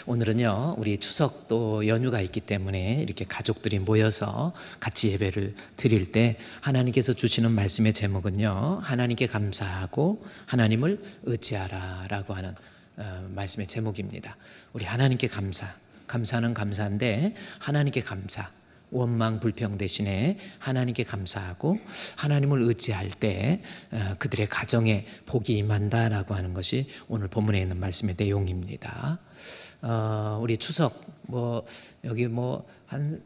오늘은요, 우리 추석도 연휴가 있기 때문에 이렇게 가족들이 모여서 같이 예배를 드릴 때 하나님께서 주시는 말씀의 제목은요, 하나님께 감사하고 하나님을 의지하라 라고 하는 말씀의 제목입니다. 우리 하나님께 감사는 감사인데 하나님께 감사, 원망 불평 대신에 하나님께 감사하고 하나님을 의지할 때 그들의 가정에 복이 임한다라고 하는 것이 오늘 본문에 있는 말씀의 내용입니다. 우리 추석 여기 한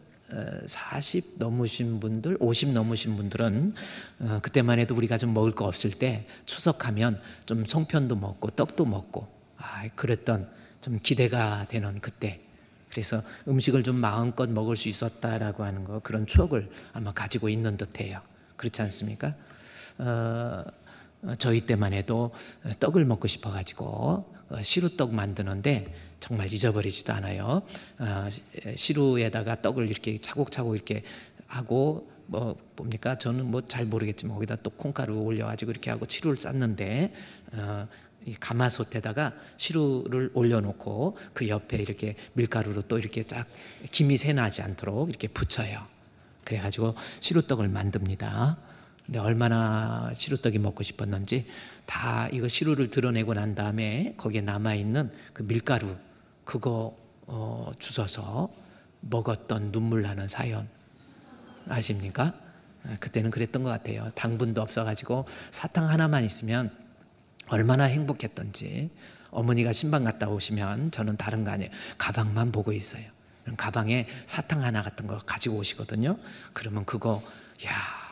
40 넘으신 분들, 50 넘으신 분들은 그때만 해도 우리가 좀 먹을 거 없을 때 추석하면 좀 송편도 먹고 떡도 먹고 그랬던 좀 기대가 되는 그때, 그래서 음식을 좀 마음껏 먹을 수 있었다라고 하는 거, 그런 추억을 아마 가지고 있는 듯해요. 그렇지 않습니까? 저희 때만 해도 떡을 먹고 싶어가지고 시루떡 만드는데 정말 잊어버리지도 않아요. 시루에다가 떡을 이렇게 차곡차곡 이렇게 하고 뭡니까? 저는 잘 모르겠지만 거기다 또 콩가루 올려가지고 이렇게 하고 시루를 쌌는데 이 가마솥에다가 시루를 올려놓고 그 옆에 이렇게 밀가루로 또 이렇게 쫙 김이 새나지 않도록 이렇게 붙여요. 그래가지고 시루떡을 만듭니다. 근데 얼마나 시루떡이 먹고 싶었는지 다 이거 시루를 드러내고 난 다음에 거기에 남아있는 그 밀가루 그거 주워서 먹었던 눈물 나는 사연 아십니까? 그때는 그랬던 것 같아요. 당분도 없어가지고 사탕 하나만 있으면 얼마나 행복했던지. 어머니가 신방 갔다 오시면 저는 다른 거 아니에요. 가방만 보고 있어요. 가방에 사탕 하나 같은 거 가지고 오시거든요. 그러면 그거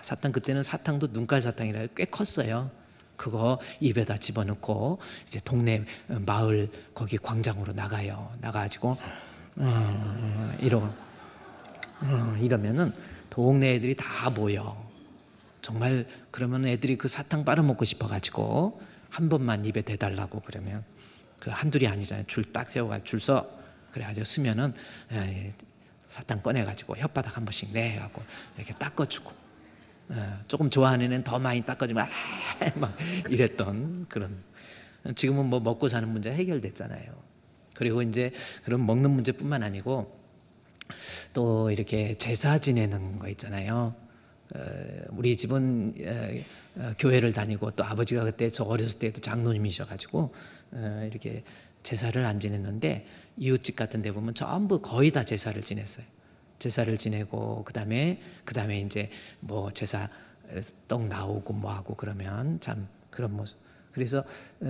사탕, 그때는 사탕도 눈깔 사탕이라 꽤 컸어요. 그거 입에다 집어넣고 이제 동네 마을 거기 광장으로 나가요. 나가가지고 이러면은 동네 애들이 다 모여. 정말 그러면 애들이 그 사탕 빨아먹고 싶어가지고 한 번만 입에 대달라고 그러면 그 한둘이 아니잖아요. 줄 딱 세워가지고 줄 서 그래가지고 쓰면은 사탕 꺼내가지고 혓바닥 한 번씩 내갖고 이렇게 닦아주고 조금 좋아하는 애는 더 많이 닦아주면 막 이랬던 그런. 지금은 먹고 사는 문제 해결됐잖아요. 그리고 이제 그런 먹는 문제뿐만 아니고 또 이렇게 제사 지내는 거 있잖아요. 우리 집은 교회를 다니고 또 아버지가 그때 저 어렸을 때도 장로님이셔가지고 이렇게 제사를 안 지냈는데 이웃집 같은 데 보면 전부 거의 다 제사를 지냈어요. 제사를 지내고 그다음에 이제 제사 떡 나오고 하고 그러면 참 그런 모습. 그래서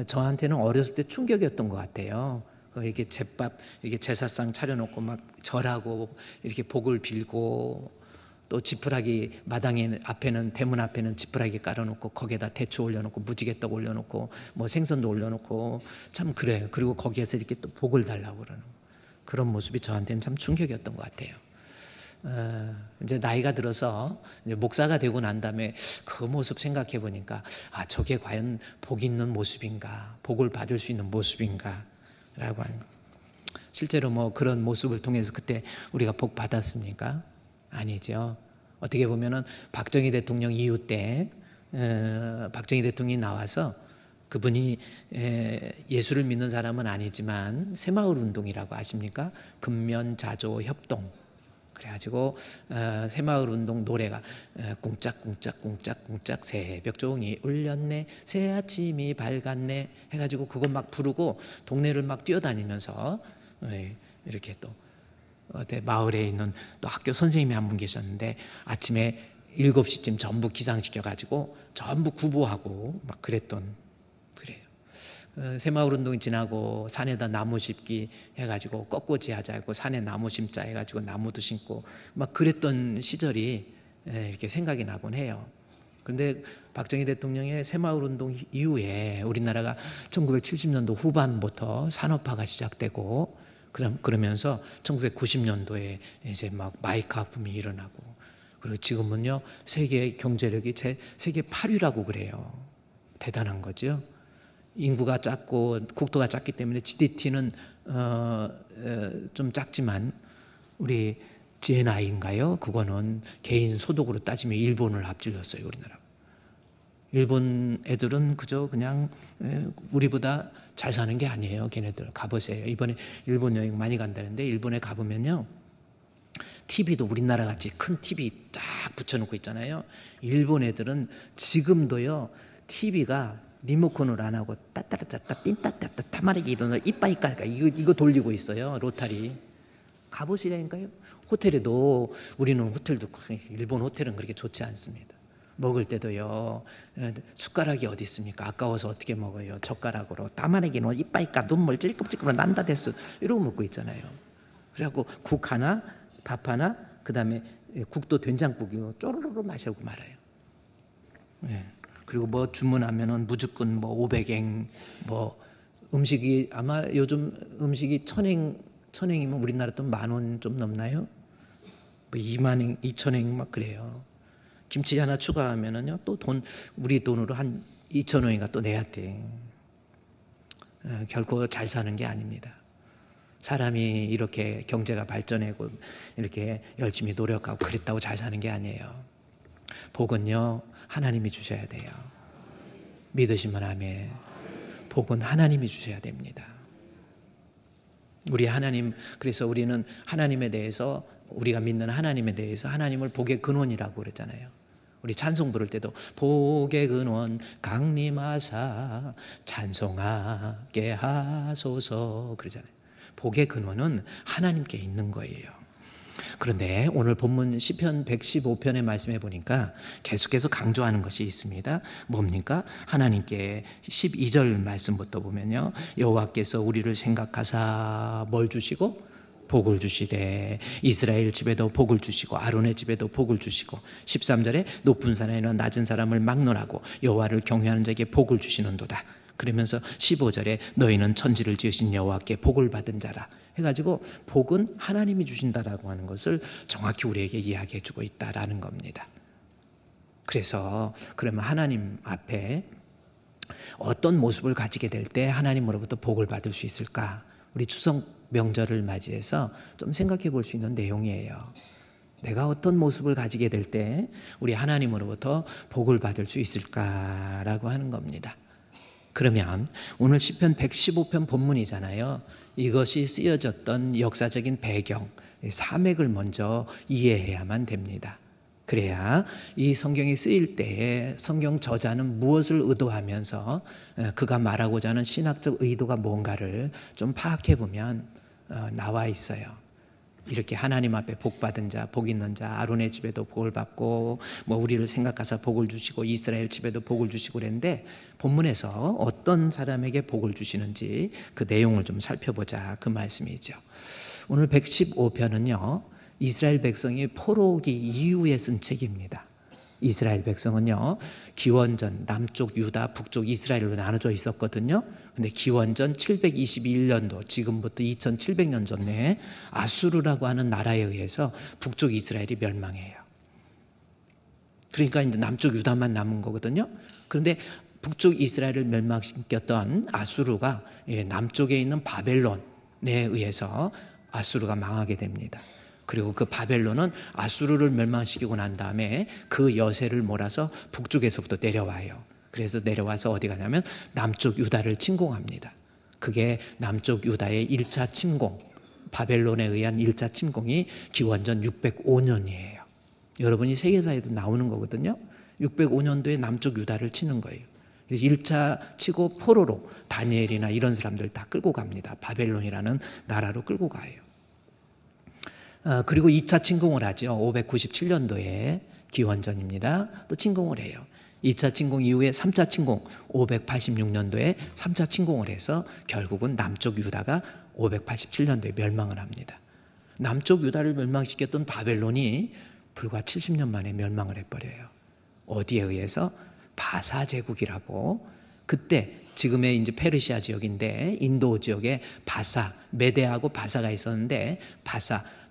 저한테는 어렸을 때 충격이었던 것 같아요. 이렇게 제밥 이렇게 제사상 차려놓고 막 절하고 이렇게 복을 빌고 또 지푸라기 마당에 앞에는 대문 앞에는 지푸라기 깔아놓고 거기에다 대추 올려놓고 무지개떡 올려놓고 생선도 올려놓고 참 그래요. 그리고 거기에서 이렇게 또 복을 달라고 그러는 그런 모습이 저한테는 참 충격이었던 것 같아요. 이제 나이가 들어서 이제 목사가 되고 난 다음에 그 모습 생각해 보니까 저게 과연 복 있는 모습인가, 복을 받을 수 있는 모습인가라고 하는 거. 실제로 그런 모습을 통해서 그때 우리가 복 받았습니까? 아니죠. 어떻게 보면은 박정희 대통령 이후 때 박정희 대통령이 나와서 그분이 예수를 믿는 사람은 아니지만 새마을 운동이라고 아십니까? 근면자조 협동. 그래가지고 새마을 운동 노래가 꿍짝꿍짝꿍짝꿍짝 새벽 종이 울렸네 새 아침이 밝았네 해가지고 그거 막 부르고 동네를 막 뛰어다니면서 이렇게 또 마을에 있는 또 학교 선생님이 한 분 계셨는데 아침에 7시쯤 전부 기상시켜가지고 전부 구보하고 막 그랬던 그래요. 새마을 운동이 지나고 산에다 나무 심기 해가지고 꺾고지 하자고 산에 나무 심자 해가지고 나무도 심고 막 그랬던 시절이 이렇게 생각이 나곤 해요. 그런데 박정희 대통령의 새마을 운동 이후에 우리나라가 1970년도 후반부터 산업화가 시작되고 그러면서 1990년도에 이제 막 마이카 붐이 일어나고 그리고 지금은요 세계 경제력이 세계 8위라고 그래요. 대단한 거죠. 인구가 작고 국토가 작기 때문에 GDP는 좀 작지만 우리 GNI인가요? 그거는 개인 소득으로 따지면 일본을 앞질렀어요. 우리나라. 일본 애들은 그저 그냥 우리보다 잘 사는 게 아니에요. 걔네들 가보세요. 이번에 일본 여행 많이 간다는데 일본에 가보면요, TV도 우리나라 같이 큰 TV 딱 붙여놓고 있잖아요. 일본 애들은 지금도요, TV가 리모컨을 안 하고 따따따따 띵따따따 타마리기 이런 이빠이까 이거 돌리고 있어요. 로타리. 가보시라니까요. 호텔에도, 우리는 호텔도, 일본 호텔은 그렇게 좋지 않습니다. 먹을 때도요, 숟가락이 어디 있습니까? 아까워서 어떻게 먹어요? 젓가락으로 따마리기는 이빠이까 눈물 찔끔찔끔 난다 됐어 이러고 먹고 있잖아요. 그래갖고 국 하나, 밥 하나, 그 다음에 국도 된장국이고 쪼르르 마시고 말아요. 예. 그리고 뭐 주문하면은 무조건 뭐 500엔, 뭐 음식이 아마 요즘 음식이 1000엔이면 우리나라 돈 10,000원 좀 넘나요? 뭐 20,000엔, 2,000엔 막 그래요. 김치 하나 추가하면은요, 또 우리 돈으로 한 2,000원인가 또 내야 돼. 결코 잘 사는 게 아닙니다. 사람이 이렇게 경제가 발전하고 이렇게 열심히 노력하고 그랬다고 잘 사는 게 아니에요. 복은요, 하나님이 주셔야 돼요. 믿으시면 아멘. 복은 하나님이 주셔야 됩니다. 우리 하나님, 그래서 우리는 하나님에 대해서, 우리가 믿는 하나님에 대해서 하나님을 복의 근원이라고 그랬잖아요. 우리 찬송 부를 때도 복의 근원 강림하사 찬송하게 하소서 그러잖아요. 복의 근원은 하나님께 있는 거예요. 그런데 오늘 본문 시편 115편의 말씀해 보니까 계속해서 강조하는 것이 있습니다. 뭡니까? 하나님께 12절 말씀부터 보면요, 여호와께서 우리를 생각하사 뭘 주시고? 복을 주시되 이스라엘 집에도 복을 주시고 아론의 집에도 복을 주시고, 13절에 높은 사람이나 낮은 사람을 막론하고 여호와를 경외하는 자에게 복을 주시는도다. 그러면서 15절에 너희는 천지를 지으신 여호와께 복을 받은 자라 해가지고 복은 하나님이 주신다라고 하는 것을 정확히 우리에게 이야기해 주고 있다라는 겁니다. 그래서 그러면 하나님 앞에 어떤 모습을 가지게 될 때 하나님으로부터 복을 받을 수 있을까? 우리 추석 명절을 맞이해서 좀 생각해 볼 수 있는 내용이에요. 내가 어떤 모습을 가지게 될 때 우리 하나님으로부터 복을 받을 수 있을까라고 하는 겁니다. 그러면 오늘 시편 115편 본문이잖아요. 이것이 쓰여졌던 역사적인 배경, 사맥을 먼저 이해해야만 됩니다. 그래야 이 성경이 쓰일 때에 성경 저자는 무엇을 의도하면서 그가 말하고자 하는 신학적 의도가 뭔가를 좀 파악해 보면 나와 있어요. 이렇게 하나님 앞에 복 받은 자, 복 있는 자, 아론의 집에도 복을 받고 뭐 우리를 생각하사 복을 주시고 이스라엘 집에도 복을 주시고 그랬는데, 본문에서 어떤 사람에게 복을 주시는지 그 내용을 좀 살펴보자, 그 말씀이죠. 오늘 115편은요 이스라엘 백성이 포로오기 이후에 쓴 책입니다. 이스라엘 백성은요 기원전 남쪽 유다, 북쪽 이스라엘로 나눠져 있었거든요. 근데 기원전 721년도, 지금부터 2700년 전에 아수르라고 하는 나라에 의해서 북쪽 이스라엘이 멸망해요. 그러니까 이제 남쪽 유다만 남은 거거든요. 그런데 북쪽 이스라엘을 멸망시켰던 아수르가 남쪽에 있는 바벨론에 의해서 아수르가 망하게 됩니다. 그리고 그 바벨론은 아수르를 멸망시키고 난 다음에 그 여세를 몰아서 북쪽에서부터 내려와요. 그래서 내려와서 어디 가냐면 남쪽 유다를 침공합니다. 그게 남쪽 유다의 1차 침공, 바벨론에 의한 1차 침공이 기원전 605년이에요. 여러분이 세계사에도 나오는 거거든요. 605년도에 남쪽 유다를 치는 거예요. 그래서 1차 치고 포로로 다니엘이나 이런 사람들 다 끌고 갑니다. 바벨론이라는 나라로 끌고 가요. 그리고 2차 침공을 하죠. 597년도에 기원전입니다. 또 침공을 해요. 2차 침공 이후에 3차 침공 586년도에 3차 침공을 해서 결국은 남쪽 유다가 587년도에 멸망을 합니다. 남쪽 유다를 멸망시켰던 바벨론이 불과 70년 만에 멸망을 해버려요. 어디에 의해서? 바사 제국이라고, 그때 지금의 이제 페르시아 지역인데 인도 지역에 바사, 메데하고 바사가 있었는데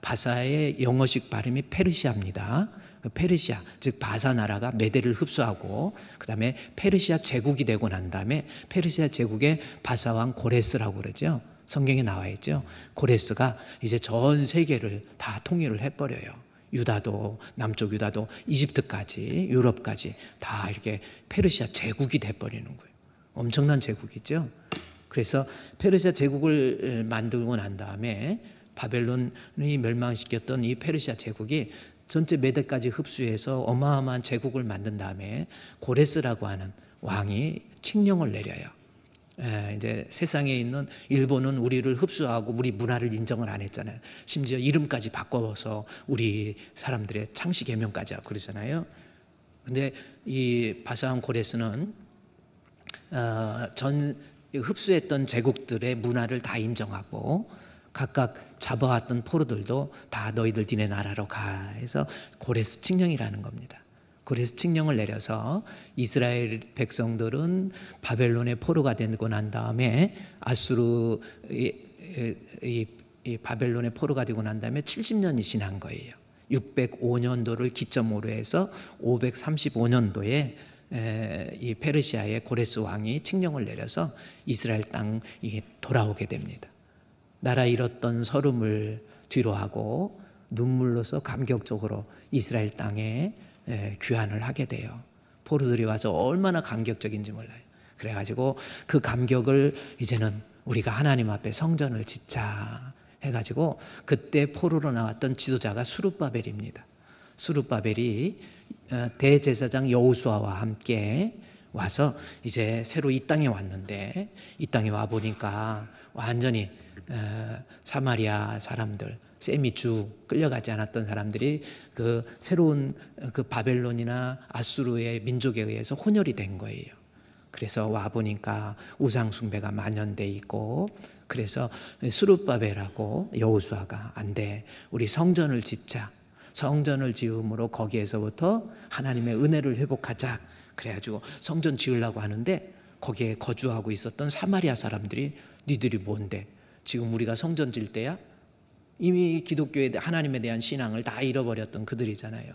바사의 영어식 발음이 페르시아입니다. 페르시아, 즉 바사 나라가 메데를 흡수하고 그 다음에 페르시아 제국이 되고 난 다음에 페르시아 제국의 바사 왕 고레스라고 그러죠. 성경에 나와 있죠. 고레스가 이제 전 세계를 다 통일을 해버려요. 유다도, 남쪽 유다도, 이집트까지, 유럽까지 다 이렇게 페르시아 제국이 돼버리는 거예요. 엄청난 제국이죠. 그래서 페르시아 제국을 만들고 난 다음에 바벨론이 멸망시켰던 이 페르시아 제국이 전체 메대까지 흡수해서 어마어마한 제국을 만든 다음에 고레스라고 하는 왕이 칙령을 내려요. 이제 세상에 있는 일본은 우리를 흡수하고 우리 문화를 인정을 안 했잖아요. 심지어 이름까지 바꿔서 우리 사람들의 창씨 개명까지 하고 그러잖아요. 근데 이 바사왕 고레스는 전 흡수했던 제국들의 문화를 다 인정하고 각각 잡아왔던 포로들도 다 너희들 니네 나라로 가 해서 고레스 칙령이라는 겁니다. 고레스 칙령을 내려서 이스라엘 백성들은 바벨론의 포로가 되고 난 다음에 아수르 이 바벨론의 포로가 되고 난 다음에 70년이 지난 거예요. 605년도를 기점으로 해서 535년도에 이 페르시아의 고레스 왕이 칙령을 내려서 이스라엘 땅에 돌아오게 됩니다. 나라 잃었던 서름을 뒤로하고 눈물로서 감격적으로 이스라엘 땅에 귀환을 하게 돼요. 포로들이 와서 얼마나 감격적인지 몰라요. 그래가지고 그 감격을 이제는 우리가 하나님 앞에 성전을 짓자 해가지고 그때 포로로 나왔던 지도자가 수룹바벨입니다. 수룹바벨이 대제사장 여호수아와 함께 와서 이제 새로 이 땅에 왔는데 이 땅에 와 보니까 완전히 사마리아 사람들, 세미주 끌려가지 않았던 사람들이 그 새로운 그 바벨론이나 아수르의 민족에 의해서 혼혈이 된 거예요. 그래서 와 보니까 우상 숭배가 만연돼 있고 그래서 수룹바벨하고 여호수아가 안 돼. 우리 성전을 짓자. 성전을 지음으로 거기에서부터 하나님의 은혜를 회복하자. 그래가지고 성전 지으려고 하는데 거기에 거주하고 있었던 사마리아 사람들이 니들이 뭔데? 지금 우리가 성전 질 때야? 이미 기독교에 하나님에 대한 신앙을 다 잃어버렸던 그들이잖아요.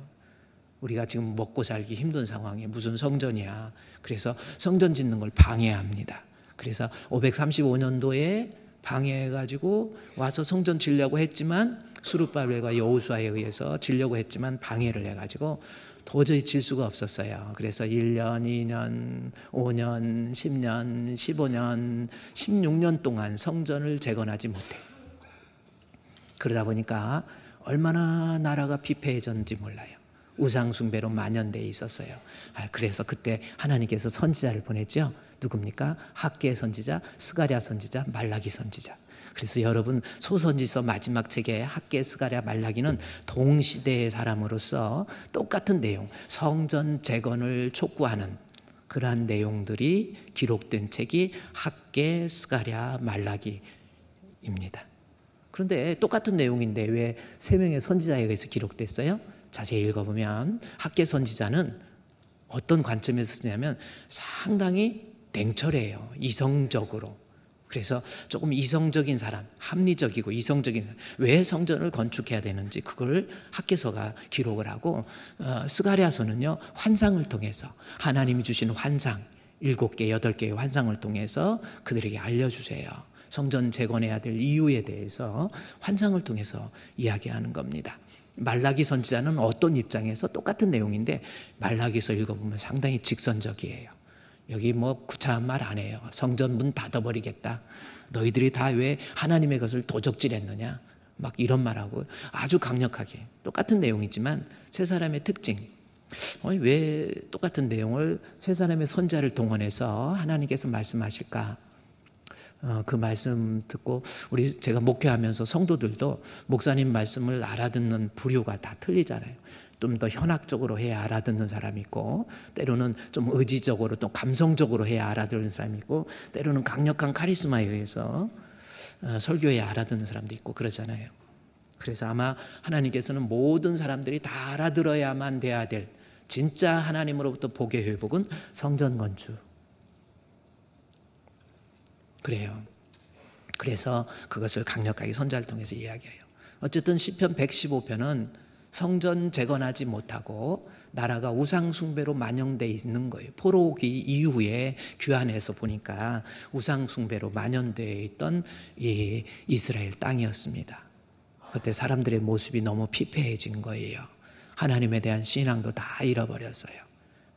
우리가 지금 먹고 살기 힘든 상황에 무슨 성전이야. 그래서 성전 짓는 걸 방해합니다. 그래서 535년도에 방해해가지고 와서 성전 지려고 했지만 수룹바벨과 여호수아에 의해서 지려고 했지만 방해를 해가지고 도저히 질 수가 없었어요. 그래서 1년, 2년, 5년, 10년, 15년, 16년 동안 성전을 재건하지 못해요. 그러다 보니까 얼마나 나라가 피폐해졌는지 몰라요. 우상 숭배로 만연되어 있었어요. 그래서 그때 하나님께서 선지자를 보냈죠. 누굽니까? 학개 선지자, 스가랴 선지자, 말라기 선지자. 그래서 여러분 소선지서 마지막 책의 학개, 스가랴, 말라기는 동시대의 사람으로서 똑같은 내용, 성전 재건을 촉구하는 그러한 내용들이 기록된 책이 학개, 스가랴, 말라기입니다. 그런데 똑같은 내용인데 왜 세 명의 선지자에 의해서 기록됐어요? 자세히 읽어보면 학개 선지자는 어떤 관점에서 쓰냐면 상당히 냉철해요. 이성적으로. 그래서 조금 이성적인 사람, 합리적이고 이성적인 사람, 왜 성전을 건축해야 되는지 그걸 학개서가 기록을 하고 스가랴서는요 환상을 통해서 하나님이 주신 환상 7개, 8개의 환상을 통해서 그들에게 알려주세요. 성전 재건해야 될 이유에 대해서 환상을 통해서 이야기하는 겁니다. 말라기 선지자는 어떤 입장에서 똑같은 내용인데 말라기서 읽어보면 상당히 직선적이에요. 여기 뭐 구차한 말 안 해요. 성전 문 닫아버리겠다. 너희들이 다 왜 하나님의 것을 도적질했느냐. 막 이런 말하고 아주 강력하게 똑같은 내용이지만 세 사람의 특징. 왜 똑같은 내용을 세 사람의 선지자를 동원해서 하나님께서 말씀하실까? 그 말씀 듣고 제가 목회하면서 성도들도 목사님 말씀을 알아듣는 부류가 다 틀리잖아요. 좀 더 현학적으로 해야 알아듣는 사람이 있고 때로는 좀 의지적으로 또 감성적으로 해야 알아듣는 사람이 있고 때로는 강력한 카리스마에 의해서 설교해야 알아듣는 사람도 있고 그러잖아요. 그래서 아마 하나님께서는 모든 사람들이 다 알아들어야만 돼야 될 진짜 하나님으로부터 복의 회복은 성전 건축. 그래요. 그래서 그것을 강력하게 선지자를 통해서 이야기해요. 어쨌든 시편 115편은 성전 재건하지 못하고 나라가 우상 숭배로 만연돼 있는 거예요. 포로기 이후에 귀환해서 보니까 우상 숭배로 만연돼 있던 이 이스라엘 땅이었습니다. 그때 사람들의 모습이 너무 피폐해진 거예요. 하나님에 대한 신앙도 다 잃어버렸어요.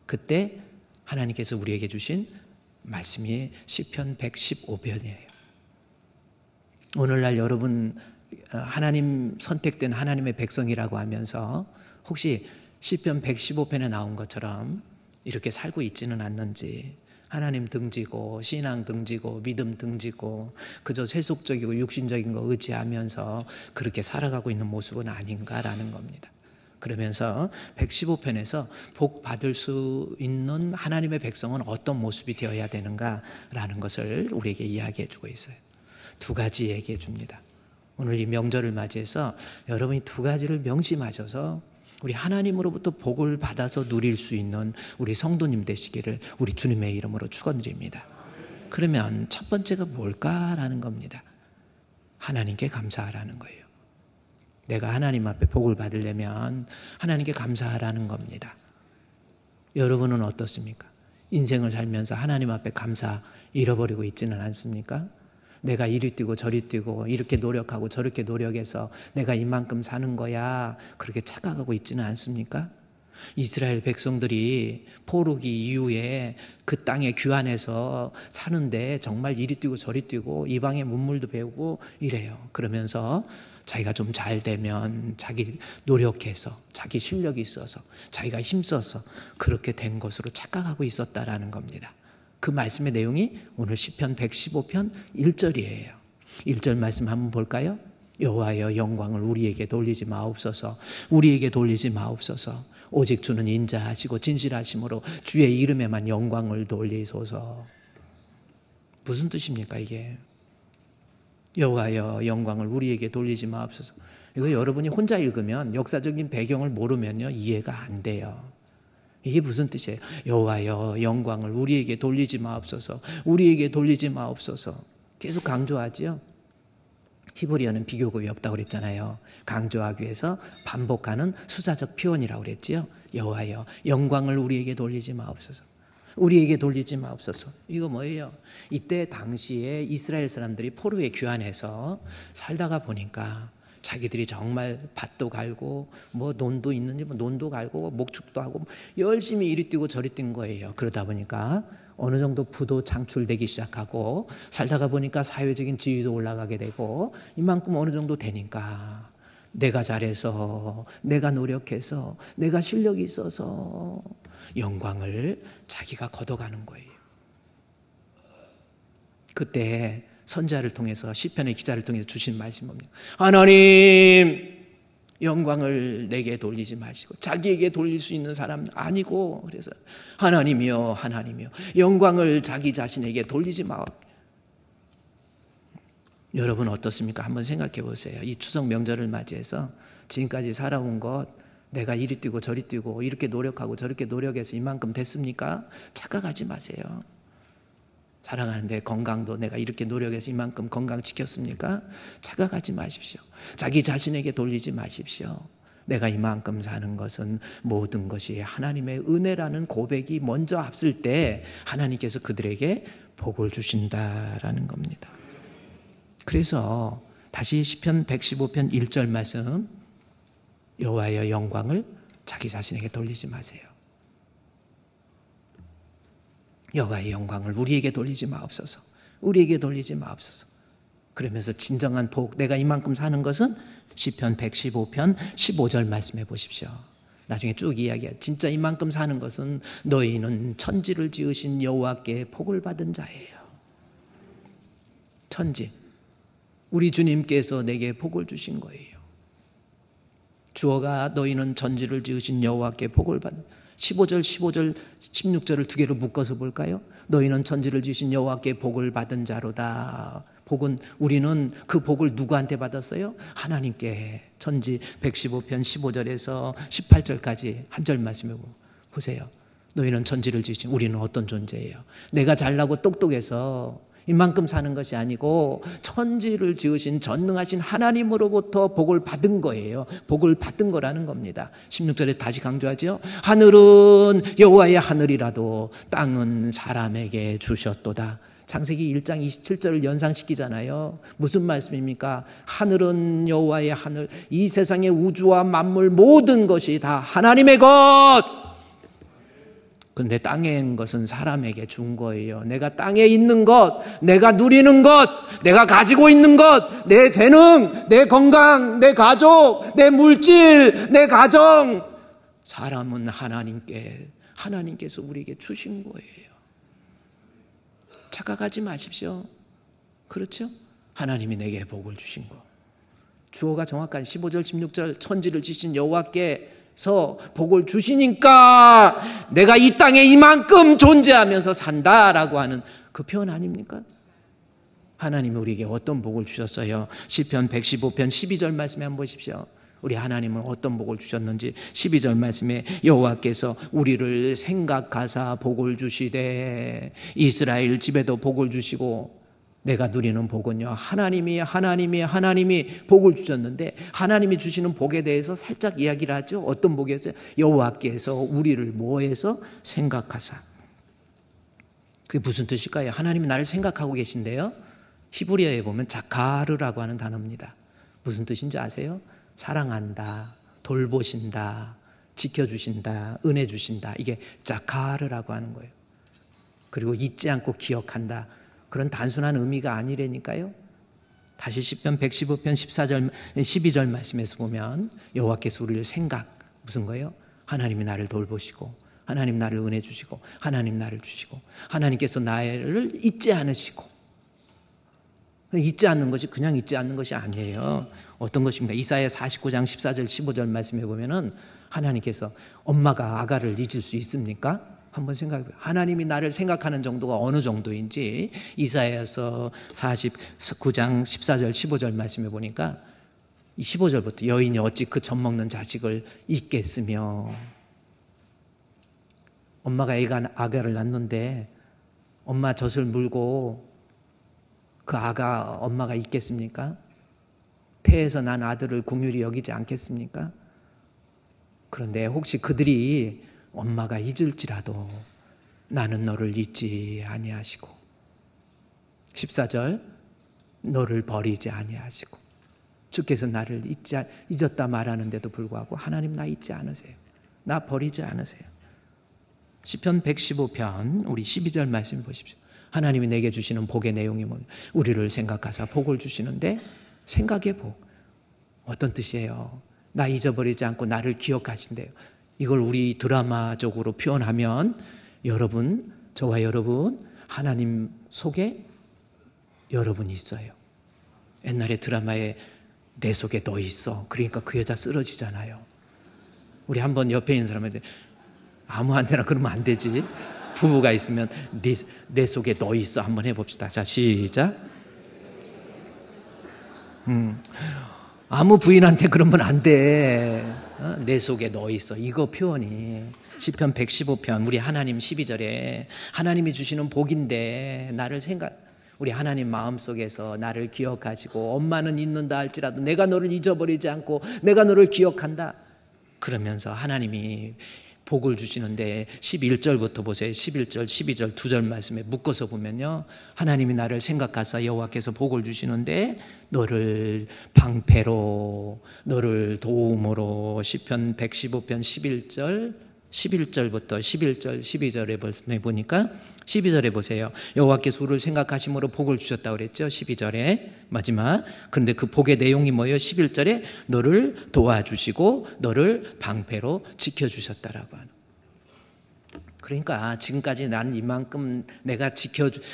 그때 하나님께서 우리에게 주신 말씀이 시편 115편이에요. 오늘날 여러분 하나님 선택된 하나님의 백성이라고 하면서 혹시 시편 115편에 나온 것처럼 이렇게 살고 있지는 않는지, 하나님 등지고 신앙 등지고 믿음 등지고 그저 세속적이고 육신적인 거 의지하면서 그렇게 살아가고 있는 모습은 아닌가라는 겁니다. 그러면서 115편에서 복 받을 수 있는 하나님의 백성은 어떤 모습이 되어야 되는가라는 것을 우리에게 이야기해 주고 있어요. 두 가지 얘기해 줍니다. 오늘 이 명절을 맞이해서 여러분이 두 가지를 명심하셔서 우리 하나님으로부터 복을 받아서 누릴 수 있는 우리 성도님 되시기를 우리 주님의 이름으로 축원드립니다. 그러면 첫 번째가 뭘까라는 겁니다. 하나님께 감사하라는 거예요. 내가 하나님 앞에 복을 받으려면 하나님께 감사하라는 겁니다. 여러분은 어떻습니까? 인생을 살면서 하나님 앞에 감사 잃어버리고 있지는 않습니까? 내가 이리 뛰고 저리 뛰고 이렇게 노력하고 저렇게 노력해서 내가 이만큼 사는 거야 그렇게 착각하고 있지는 않습니까? 이스라엘 백성들이 포로기 이후에 그 땅에 귀환해서 사는데 정말 이리 뛰고 저리 뛰고 이방의 문물도 배우고 이래요. 그러면서 자기가 좀 잘 되면 자기 노력해서 자기 실력이 있어서 자기가 힘써서 그렇게 된 것으로 착각하고 있었다라는 겁니다. 그 말씀의 내용이 오늘 시편 115편 1절이에요. 1절 말씀 한번 볼까요? 여호와여 영광을 우리에게 돌리지 마옵소서. 우리에게 돌리지 마옵소서. 오직 주는 인자하시고 진실하심으로 주의 이름에만 영광을 돌리소서. 무슨 뜻입니까 이게? 여호와여 영광을 우리에게 돌리지 마옵소서. 이거 여러분이 혼자 읽으면 역사적인 배경을 모르면요 이해가 안 돼요. 이게 무슨 뜻이에요? 여호와여 영광을 우리에게 돌리지 마옵소서. 우리에게 돌리지 마옵소서. 계속 강조하지요. 히브리어는 비교급이 없다고 그랬잖아요. 강조하기 위해서 반복하는 수사적 표현이라고 그랬지요. 여호와여 영광을 우리에게 돌리지 마옵소서. 우리에게 돌리지 마옵소서. 이거 뭐예요? 이때 당시에 이스라엘 사람들이 포로에 귀환해서 살다가 보니까 자기들이 정말 밭도 갈고 뭐 논도 있는지 뭐 논도 갈고 목축도 하고 열심히 이리 뛰고 저리 뛴 거예요. 그러다 보니까 어느 정도 부도 창출되기 시작하고 살다가 보니까 사회적인 지위도 올라가게 되고 이만큼 어느 정도 되니까 내가 잘해서 내가 노력해서 내가 실력이 있어서 영광을 자기가 걷어가는 거예요. 그때 선지자를 통해서 시편의 기자를 통해서 주신 말씀이 뭡니까? 하나님 영광을 내게 돌리지 마시고 자기에게 돌릴 수 있는 사람 아니고 그래서 하나님이여 하나님이여 영광을 자기 자신에게 돌리지 마. 여러분 어떻습니까? 한번 생각해 보세요. 이 추석 명절을 맞이해서 지금까지 살아온 것 내가 이리 뛰고 저리 뛰고 이렇게 노력하고 저렇게 노력해서 이만큼 됐습니까? 착각하지 마세요. 살아가는데 건강도 내가 이렇게 노력해서 이만큼 건강 지켰습니까? 착각하지 마십시오. 자기 자신에게 돌리지 마십시오. 내가 이만큼 사는 것은 모든 것이 하나님의 은혜라는 고백이 먼저 앞설 때 하나님께서 그들에게 복을 주신다라는 겁니다. 그래서 다시 시편 115편 1절 말씀 여호와의 영광을 자기 자신에게 돌리지 마세요. 여호와의 영광을 우리에게 돌리지 마옵소서. 우리에게 돌리지 마옵소서. 그러면서 진정한 복, 내가 이만큼 사는 것은 시편 115편 15절 말씀해 보십시오. 나중에 쭉 이야기해요. 진짜 이만큼 사는 것은 너희는 천지를 지으신 여호와께 복을 받은 자예요. 천지. 우리 주님께서 내게 복을 주신 거예요. 주어가 너희는 천지를 지으신 여호와께 복을 받은 15절, 16절을 두 개로 묶어서 볼까요? 너희는 천지를 지으신 여호와께 복을 받은 자로다. 복은 우리는 그 복을 누구한테 받았어요? 하나님께. 천지 115편 15절에서 18절까지 한 절 말씀해 보세요. 너희는 천지를 지으신 우리는 어떤 존재예요? 내가 잘나고 똑똑해서 이만큼 사는 것이 아니고 천지를 지으신 전능하신 하나님으로부터 복을 받은 거예요. 복을 받은 거라는 겁니다. 16절에 다시 강조하죠. 하늘은 여호와의 하늘이라도 땅은 사람에게 주셨도다. 창세기 1장 27절을 연상시키잖아요. 무슨 말씀입니까? 하늘은 여호와의 하늘, 이 세상의 우주와 만물 모든 것이 다 하나님의 것. 그런데 땅에 있는 것은 사람에게 준 거예요. 내가 땅에 있는 것, 내가 누리는 것, 내가 가지고 있는 것, 내 재능, 내 건강, 내 가족, 내 물질, 내 가정, 사람은 하나님께서 우리에게 주신 거예요. 착각하지 마십시오. 그렇죠? 하나님이 내게 복을 주신 거. 주어가 정확한 15절 16절 천지를 지신 여호와께서 복을 주시니까 내가 이 땅에 이만큼 존재하면서 산다라고 하는 그 표현 아닙니까? 하나님이 우리에게 어떤 복을 주셨어요? 시편 115편 12절 말씀에 한번 보십시오. 우리 하나님은 어떤 복을 주셨는지 12절 말씀에 여호와께서 우리를 생각하사 복을 주시되 이스라엘 집에도 복을 주시고 내가 누리는 복은요, 하나님이 복을 주셨는데 하나님이 주시는 복에 대해서 살짝 이야기를 하죠. 어떤 복이었어요? 여호와께서 우리를 뭐해서 생각하사. 그게 무슨 뜻일까요? 하나님이 나를 생각하고 계신데요, 히브리어에 보면 자카르라고 하는 단어입니다. 무슨 뜻인지 아세요? 사랑한다, 돌보신다, 지켜주신다, 은혜 주신다. 이게 자카르라고 하는 거예요. 그리고 잊지 않고 기억한다. 그런 단순한 의미가 아니라니까요. 다시 시편 115편 14절 12절 말씀에서 보면 여호와께서 우리를 무슨 거예요? 하나님이 나를 돌보시고, 하나님 나를 은혜 주시고, 하나님 나를 주시고, 하나님께서 나를 잊지 않으시고. 잊지 않는 것이 그냥 잊지 않는 것이 아니에요. 어떤 것입니까? 이사야 49장 14절 15절 말씀에 보면은 하나님께서 엄마가 아가를 잊을 수 있습니까? 한번 생각해 보세요. 하나님이 나를 생각하는 정도가 어느 정도인지 이사야서 49장 14절 15절 말씀해 보니까 15절부터 여인이 어찌 그 젖먹는 자식을 잊겠으며, 엄마가 아가를 낳는데 엄마 젖을 물고 그 엄마가 잊겠습니까? 태에서 난 아들을 긍휼히 여기지 않겠습니까? 그런데 혹시 그들이 엄마가 잊을지라도 나는 너를 잊지 아니하시고, 14절 너를 버리지 아니하시고, 주께서 나를 잊었다 말하는데도 불구하고 하나님 나 잊지 않으세요. 나 버리지 않으세요. 시편 115편 우리 12절 말씀 보십시오. 하나님이 내게 주시는 복의 내용이 뭐냐? 우리를 생각하사 복을 주시는데, 생각의 복. 어떤 뜻이에요? 나 잊어버리지 않고 나를 기억하신대요. 이걸 우리 드라마적으로 표현하면 저와 여러분, 하나님 속에 여러분이 있어요. 옛날에 드라마에 내 속에 너 있어. 그러니까 그 여자 쓰러지잖아요. 우리 한번 옆에 있는 사람한테 아무한테나 그러면 안 되지. 부부가 있으면 내 속에 너 있어 한번 해봅시다. 자, 시작. 아무 부인한테 그러면 안 돼. 내 속에 너 있어. 이거 표현이 시편 115편 우리 하나님 12절에 하나님이 주시는 복인데 우리 하나님 마음속에서 나를 기억하시고, 엄마는 잊는다 할지라도 내가 너를 잊어버리지 않고 내가 너를 기억한다. 그러면서 하나님이 복을 주시는데 11절부터 보세요. 11절, 12절 두 절 말씀에 묶어서 보면요, 하나님이 나를 생각하사 여호와께서 복을 주시는데 너를 방패로, 너를 도움으로. 시편 115편 11절부터 11절, 12절에 보니까 12절에 보세요. 여호와께서 우리를 생각하심으로 복을 주셨다고 그랬죠. 12절에 마지막. 그런데 그 복의 내용이 뭐예요? 11절에 너를 도와주시고 너를 방패로 지켜주셨다라고 하는. 그러니까 지금까지 나는 이만큼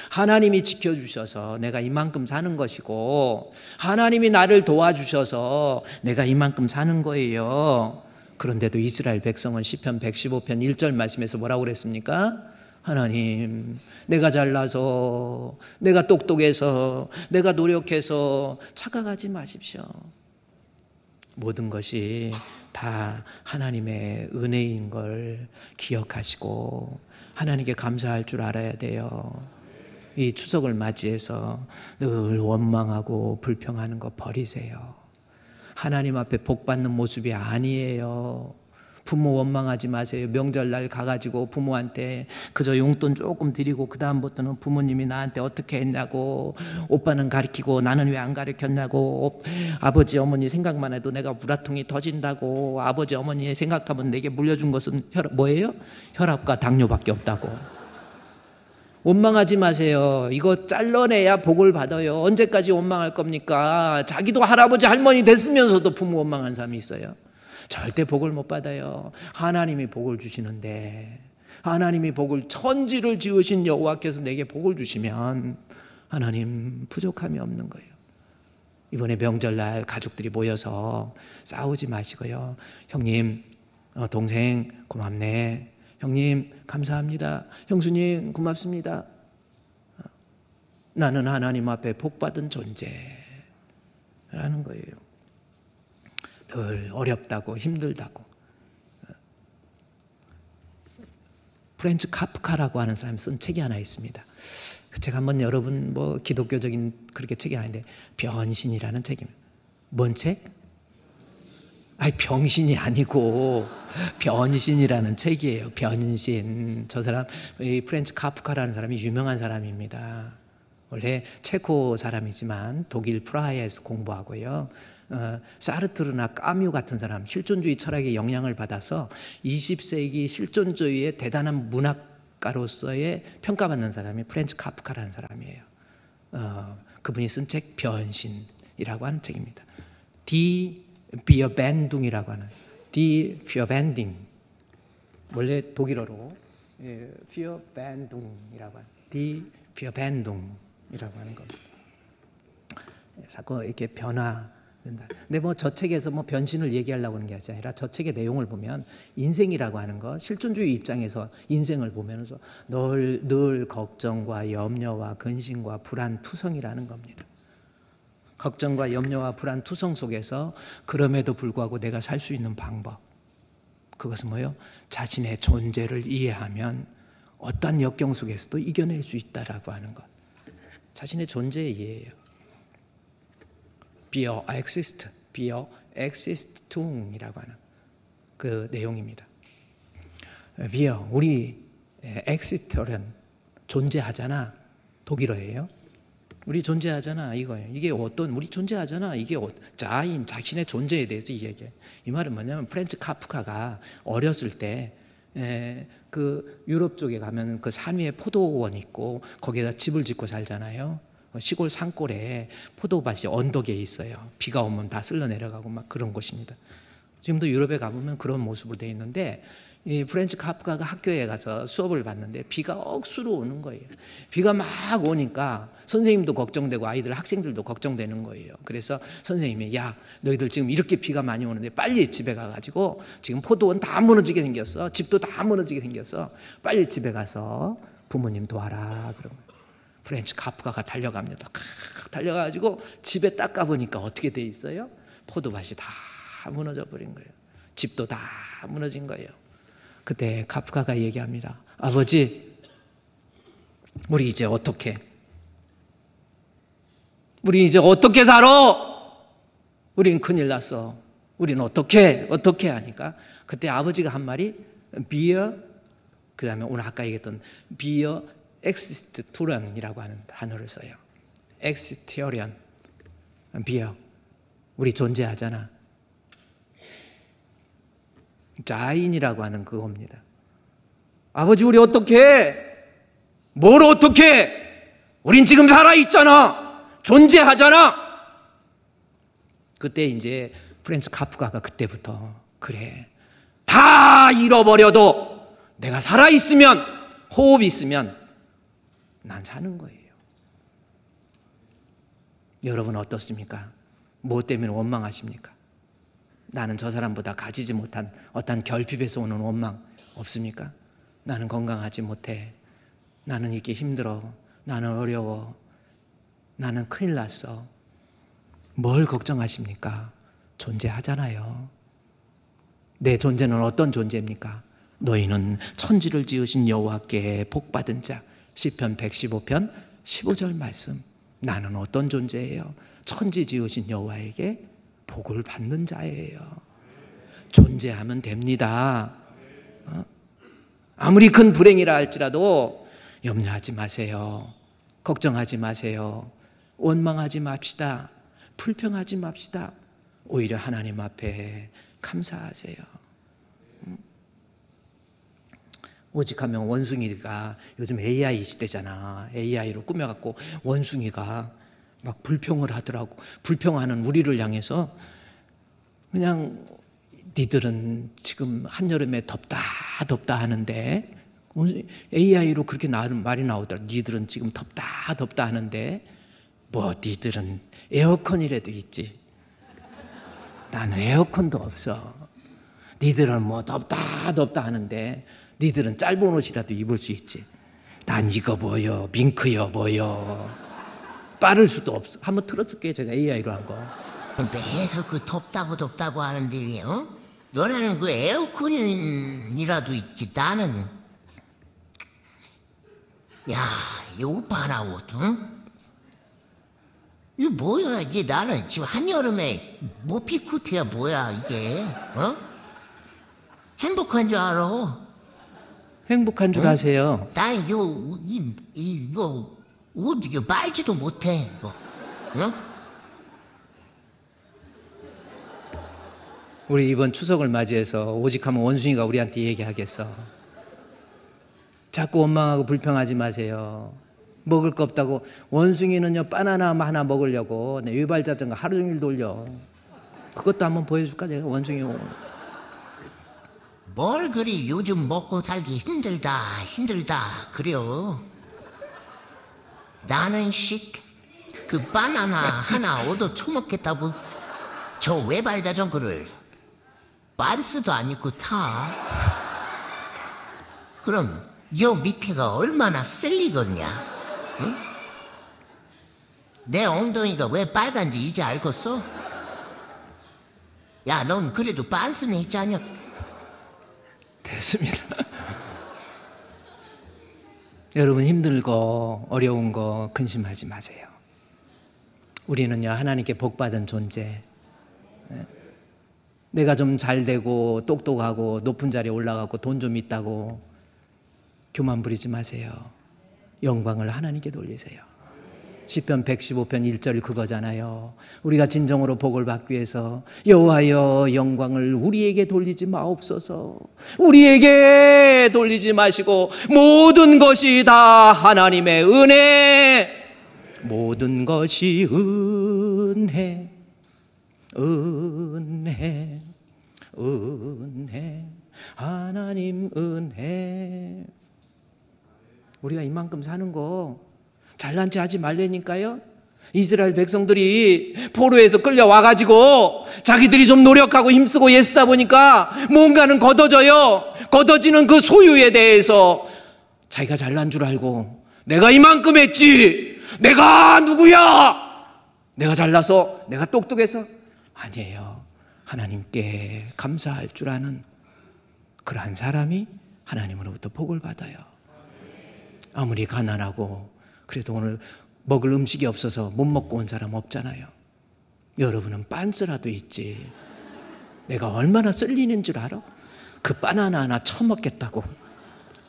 하나님이 지켜주셔서 내가 이만큼 사는 것이고, 하나님이 나를 도와주셔서 내가 이만큼 사는 거예요. 그런데도 이스라엘 백성은 시편 115편 1절 말씀에서 뭐라고 그랬습니까? 하나님, 내가 잘나서, 내가 똑똑해서, 내가 노력해서. 착각하지 마십시오. 모든 것이 다 하나님의 은혜인 걸 기억하시고 하나님께 감사할 줄 알아야 돼요. 이 추석을 맞이해서 늘 원망하고 불평하는 거 버리세요. 하나님 앞에 복 받는 모습이 아니에요. 부모 원망하지 마세요. 명절날 가가지고 부모한테 그저 용돈 조금 드리고 그 다음부터는 부모님이 나한테 어떻게 했냐고, 오빠는 가르치고 나는 왜 안 가르쳤냐고, 아버지 어머니 생각만 해도 내가 우라통이 터진다고, 아버지 어머니 생각하면 내게 물려준 것은 뭐예요? 혈압과 당뇨밖에 없다고. 원망하지 마세요. 이거 잘라내야 복을 받아요. 언제까지 원망할 겁니까? 자기도 할아버지 할머니 됐으면서도 부모 원망한 사람이 있어요. 절대 복을 못 받아요. 하나님이 복을 주시는데, 하나님이 복을, 천지를 지으신 여호와께서 내게 복을 주시면 하나님 부족함이 없는 거예요. 이번에 명절날 가족들이 모여서 싸우지 마시고요. 형님, 동생 고맙네. 형님 감사합니다. 형수님 고맙습니다. 나는 하나님 앞에 복받은 존재라는 거예요. 늘 어렵다고 힘들다고. 프렌츠 카프카라고 하는 사람이 쓴 책이 하나 있습니다. 제가 한번 여러분 기독교적인 그렇게 책이 아닌데, 변신이라는 책입니다. 뭔 책? 아니, 병신이 아니고 변신이라는 책이에요. 변신. 저 사람, 이 프렌츠 카프카라는 사람이 유명한 사람입니다. 원래 체코 사람이지만 독일 프라하에서 공부하고요. 사르트르나 까뮤 같은 사람, 실존주의 철학의 영향을 받아서 20세기 실존주의의 대단한 문학가로서의 평가받는 사람이 프렌츠 카프카라는 사람이에요. 그분이 쓴 책 변신이라고 하는 책입니다. 디 비어밴둥이라고 하는, 디 비어밴딩, 원래 독일어로 비어밴둥이라고 하는, 디 비어밴둥이라고 하는 겁니다. 자꾸 이렇게 변화된다. 근데 저 책에서 변신을 얘기하려고 하는 게 아니라, 저 책의 내용을 보면 인생이라고 하는 거, 실존주의 입장에서 인생을 보면서 늘 걱정과 염려와 근심과 불안 투성이라는 겁니다. 걱정과 염려와 불안 투성 속에서 그럼에도 불구하고 내가 살 수 있는 방법, 그것은 뭐예요? 자신의 존재를 이해하면 어떠한 역경 속에서도 이겨낼 수 있다라고 하는 것. 자신의 존재의 이해예요. Bio exist, Bio existung이라고 하는 그 내용입니다. Wir, 우리 existeren, 존재하잖아, 독일어예요. 우리 존재하잖아, 이거예요. 이게 어떤, 우리 존재하잖아, 이게 자인, 자신의 존재에 대해서 이야기해요. 이 말은 뭐냐면, 프렌츠 카프카가 어렸을 때 그 유럽 쪽에 가면 그 산 위에 포도원이 있고 거기에다 집을 짓고 살잖아요. 시골 산골에 포도밭이 언덕에 있어요. 비가 오면 다 쓸려 내려가고 막 그런 곳입니다. 지금도 유럽에 가보면 그런 모습으로 되어 있는데, 이 프렌츠 카프카가 학교에 가서 수업을 받는데 비가 억수로 오는 거예요. 비가 막 오니까 선생님도 걱정되고 아이들, 학생들도 걱정되는 거예요. 그래서 선생님이, 야, 너희들 지금 이렇게 비가 많이 오는데 빨리 집에 가가지고, 지금 포도원 다 무너지게 생겼어, 집도 다 무너지게 생겼어, 빨리 집에 가서 부모님 도와라. 그런 거예요. 프렌츠 카프카가 달려갑니다. 달려가지고 집에 딱 가보니까 어떻게 돼 있어요? 포도밭이 다 무너져 버린 거예요. 집도 다 무너진 거예요. 그때 카프카가 얘기합니다. 아버지, 우리 이제 어떻게? 우리 이제 어떻게 살아? 우린 큰일 났어. 우린 어떻게 하니까, 그때 아버지가 한 말이 비어, 그 다음에 오늘 아까 얘기했던 비어 엑시스토리언이라고 하는 단어를 써요. 엑시스토리언, 비어, 우리 존재하잖아. 자인이라고 하는 그겁니다. 아버지, 우리 어떻게? 뭘 어떻게? 우린 지금 살아있잖아. 존재하잖아. 그때 이제 프렌츠 카프카가 그때부터, 그래, 다 잃어버려도 내가 살아있으면, 호흡이 있으면 난 사는 거예요. 여러분 어떻습니까? 뭐 때문에 원망하십니까? 나는 저 사람보다 가지지 못한 어떤 결핍에서 오는 원망 없습니까? 나는 건강하지 못해. 나는 이렇게 힘들어. 나는 어려워. 나는 큰일 났어. 뭘 걱정하십니까? 존재하잖아요. 내 존재는 어떤 존재입니까? 너희는 천지를 지으신 여호와께 복받은 자. 시편 115편 15절 말씀. 나는 어떤 존재예요? 천지 지으신 여호와에게 복을 받는 자예요. 존재하면 됩니다. 아무리 큰 불행이라 할지라도 염려하지 마세요. 걱정하지 마세요. 원망하지 맙시다. 불평하지 맙시다. 오히려 하나님 앞에 감사하세요. 오직하면 원숭이가 요즘 AI 시대잖아. AI로 꾸며갖고 원숭이가 막 불평을 하더라고. 불평하는 우리를 향해서 그냥 니들은 지금 한여름에 덥다 하는데, AI로 그렇게 말이 나오더라. 니들은 지금 덥다 하는데 뭐 니들은 에어컨이라도 있지. 나는 에어컨도 없어. 니들은 뭐 덥다 하는데 니들은 짧은 옷이라도 입을 수 있지. 난 이거 뭐여, 밍크여 뭐여. 빠를 수도 없어. 한번 틀어줄게, 제가 AI로 한 거. 매해서 그 덥다고 하는데, 너네는 그 에어컨이라도 있지. 나는, 야, 이 오빠 하나 옷, 응? 이거 뭐야, 이게. 나는 지금 한여름에 모피코트야 뭐야 이게, 행복한 줄 알아. 행복한 줄 아세요? 나 이거 옷 이거 말지도 못해. 응? 우리 이번 추석을 맞이해서 오직하면 원숭이가 우리한테 얘기하겠어. 자꾸 원망하고 불평하지 마세요. 먹을 거 없다고. 원숭이는요, 바나나 하나 먹으려고 외발자전거 하루 종일 돌려. 그것도 한번 보여줄까, 제가? 원숭이. 뭘 그리 요즘 먹고 살기 힘들다 그래요. 나는 그 바나나 하나 얻어 처먹겠다고 저 외발 자전거를 반스도 안 입고 타. 그럼 요 밑에가 얼마나 쓸리겠냐? 응? 내 엉덩이가 왜 빨간지 이제 알겠어? 야, 넌 그래도 반스는 있지 않냐? 됐습니다. 여러분, 힘들고 어려운 거 근심하지 마세요. 우리는요, 하나님께 복받은 존재. 내가 좀 잘되고 똑똑하고 높은 자리에 올라가고 돈 좀 있다고 교만 부리지 마세요. 영광을 하나님께 돌리세요. 시편 115편 1절 그거잖아요. 우리가 진정으로 복을 받기 위해서 여호와여 영광을 우리에게 돌리지 마옵소서. 우리에게 돌리지 마시고 모든 것이 다 하나님의 은혜, 모든 것이 은혜 하나님 은혜. 우리가 이만큼 사는 거 잘난 체 하지 말라니까요. 이스라엘 백성들이 포로에서 끌려와가지고 자기들이 좀 노력하고 힘쓰고 애쓰다 보니까 뭔가는 걷어져요. 걷어지는 그 소유에 대해서 자기가 잘난 줄 알고 내가 이만큼 했지, 내가 누구야, 내가 잘나서, 내가 똑똑해서. 아니에요. 하나님께 감사할 줄 아는 그러한 사람이 하나님으로부터 복을 받아요. 아무리 가난하고 그래도 오늘 먹을 음식이 없어서 못 먹고 온 사람 없잖아요. 여러분은 빤스라도 있지. 내가 얼마나 쓸리는 줄 알아? 그 바나나 하나 처먹겠다고.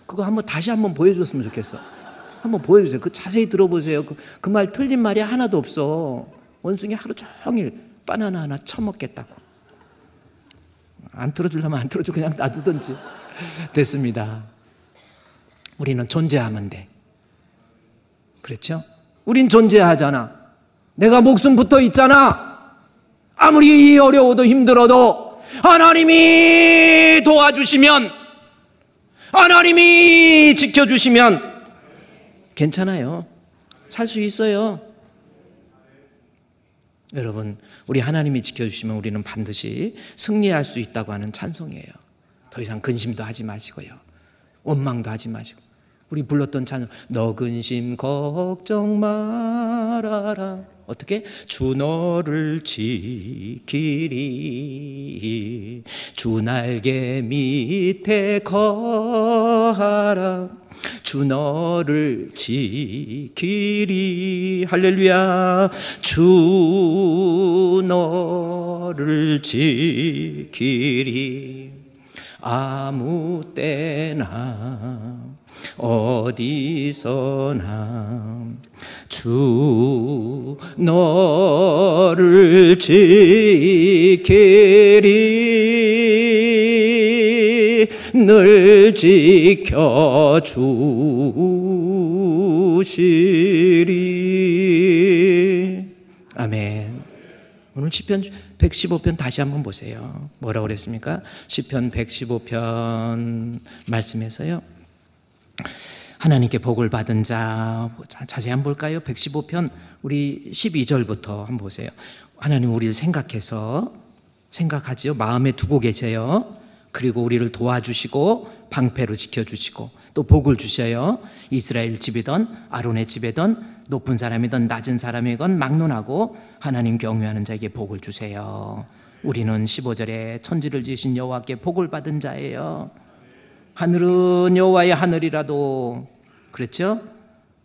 그거 다시 한번 보여줬으면 좋겠어. 한번 보여주세요. 그 자세히 들어보세요. 그 말 틀린 말이 하나도 없어. 원숭이 하루 종일 바나나 하나 처먹겠다고. 안 틀어주려면 안 틀어줘. 그냥 놔두든지. 됐습니다. 우리는 존재하면 돼. 그렇죠? 우린 존재하잖아. 내가 목숨 붙어 있잖아. 아무리 어려워도 힘들어도 하나님이 도와주시면, 하나님이 지켜주시면 괜찮아요. 살 수 있어요. 여러분, 우리 하나님이 지켜주시면 우리는 반드시 승리할 수 있다고 하는 찬송이에요. 더 이상 근심도 하지 마시고요. 원망도 하지 마시고. 우리 불렀던 찬송, 너 근심 걱정 말아라. 어떻게? 주 너를 지키리. 주 날개 밑에 거하라. 주 너를 지키리. 할렐루야. 주 너를 너를 지키리. 아무 때나 어디서나 주 너를 지키리. 늘 지켜주시리. 아멘. 오늘 시편 115편 다시 한번 보세요. 뭐라고 그랬습니까? 시편 115편 말씀에서요, 하나님께 복을 받은 자, 자세히 한번 볼까요? 115편 우리 12절부터 한번 보세요. 하나님 우리를 생각하지요. 마음에 두고 계세요. 그리고 우리를 도와주시고 방패로 지켜주시고 또 복을 주셔요. 이스라엘 집이든 아론의 집이든 높은 사람이든 낮은 사람이건 막론하고 하나님 경외하는 자에게 복을 주세요. 우리는 15절에 천지를 지으신 여호와께 복을 받은 자예요. 하늘은 여호와의 하늘이라도, 그렇죠?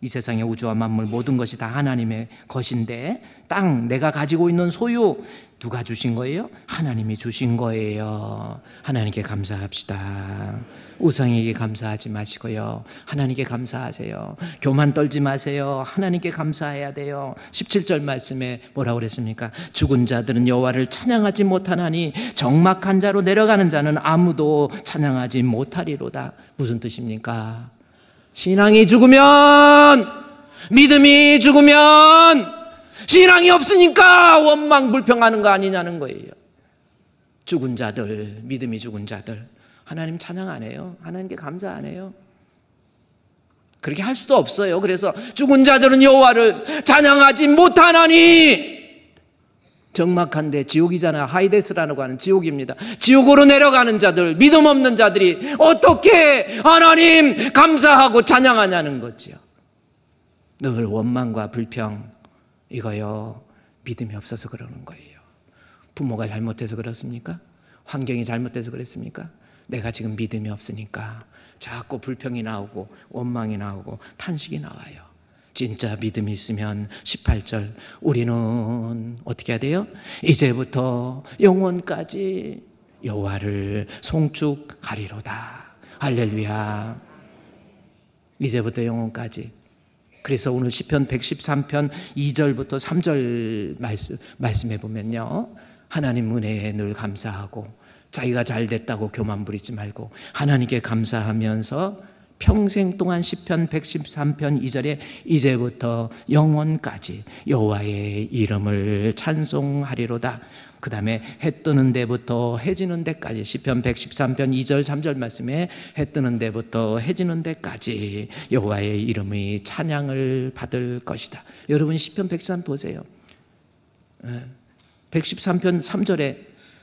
이 세상의 우주와 만물 모든 것이 다 하나님의 것인데, 땅 내가 가지고 있는 소유 누가 주신 거예요? 하나님이 주신 거예요. 하나님께 감사합시다. 우상에게 감사하지 마시고요, 하나님께 감사하세요. 교만 떨지 마세요. 하나님께 감사해야 돼요. 17절 말씀에 뭐라고 그랬습니까? 죽은 자들은 여호와를 찬양하지 못하나니 적막한 자로 내려가는 자는 아무도 찬양하지 못하리로다. 무슨 뜻입니까? 신앙이 죽으면, 믿음이 죽으면 신앙이 없으니까 원망 불평하는 거 아니냐는 거예요. 죽은 자들, 믿음이 죽은 자들, 하나님 찬양 안 해요. 하나님께 감사 안 해요. 그렇게 할 수도 없어요. 그래서 죽은 자들은 여호와를 찬양하지 못하나니, 적막한데 지옥이잖아요. 하이데스라고 하는 지옥입니다. 지옥으로 내려가는 자들, 믿음 없는 자들이 어떻게 하나님 감사하고 찬양하냐는 거지요. 늘 원망과 불평, 이거요, 믿음이 없어서 그러는 거예요. 부모가 잘못해서 그렇습니까? 환경이 잘못돼서 그랬습니까? 내가 지금 믿음이 없으니까 자꾸 불평이 나오고 원망이 나오고 탄식이 나와요. 진짜 믿음이 있으면 18절, 우리는 어떻게 해야 돼요? 이제부터 영원까지 여호와를 송축하리로다. 할렐루야. 이제부터 영원까지. 그래서 오늘 시편 113편 2절부터 3절 말씀해 보면요, 하나님 은혜에 늘 감사하고 자기가 잘 됐다고 교만 부리지 말고 하나님께 감사하면서 평생 동안 시편 113편 2절에 이제부터 영원까지 여호와의 이름을 찬송하리로다. 그 다음에 해 뜨는 데부터 해 지는 데까지, 시편 113편 2절 3절 말씀에 해 뜨는 데부터 해 지는 데까지 여호와의 이름이 찬양을 받을 것이다. 여러분 시편 113 보세요. 113편 3절에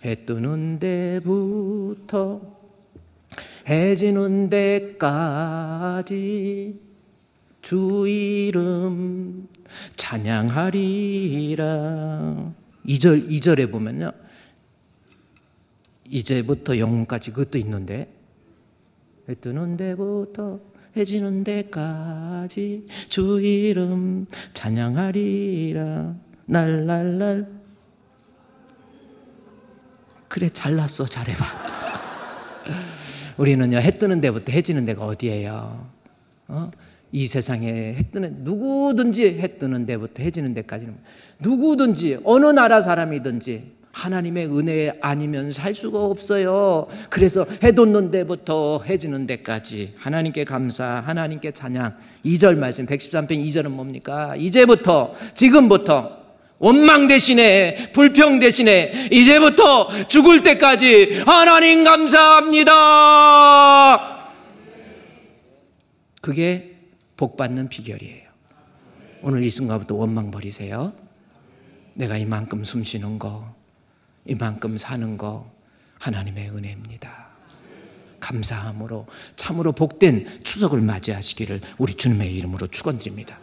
해 뜨는 데부터 해 지는 데까지 주 이름 찬양하리라. 2절에 보면요, 이제부터 영원까지, 그것도 있는데, 해 뜨는 데부터 해 지는 데까지 주 이름 찬양하리라. 날날날. 그래, 잘났어. 잘해봐. 우리는요, 해 뜨는 데부터 해 지는 데가 어디예요? 이 세상에 해 뜨는, 누구든지 해 뜨는 데부터 해 지는 데까지는, 누구든지 어느 나라 사람이든지 하나님의 은혜 아니면 살 수가 없어요. 그래서 해 돋는 데부터 해 지는 데까지 하나님께 감사, 하나님께 찬양. 2절 말씀 113편 2절은 뭡니까? 이제부터, 지금부터 원망 대신에, 불평 대신에 이제부터 죽을 때까지 하나님 감사합니다. 그게 복받는 비결이에요. 오늘 이 순간부터 원망 버리세요. 내가 이만큼 숨 쉬는 거, 이만큼 사는 거 하나님의 은혜입니다. 감사함으로 참으로 복된 추석을 맞이하시기를 우리 주님의 이름으로 축원드립니다.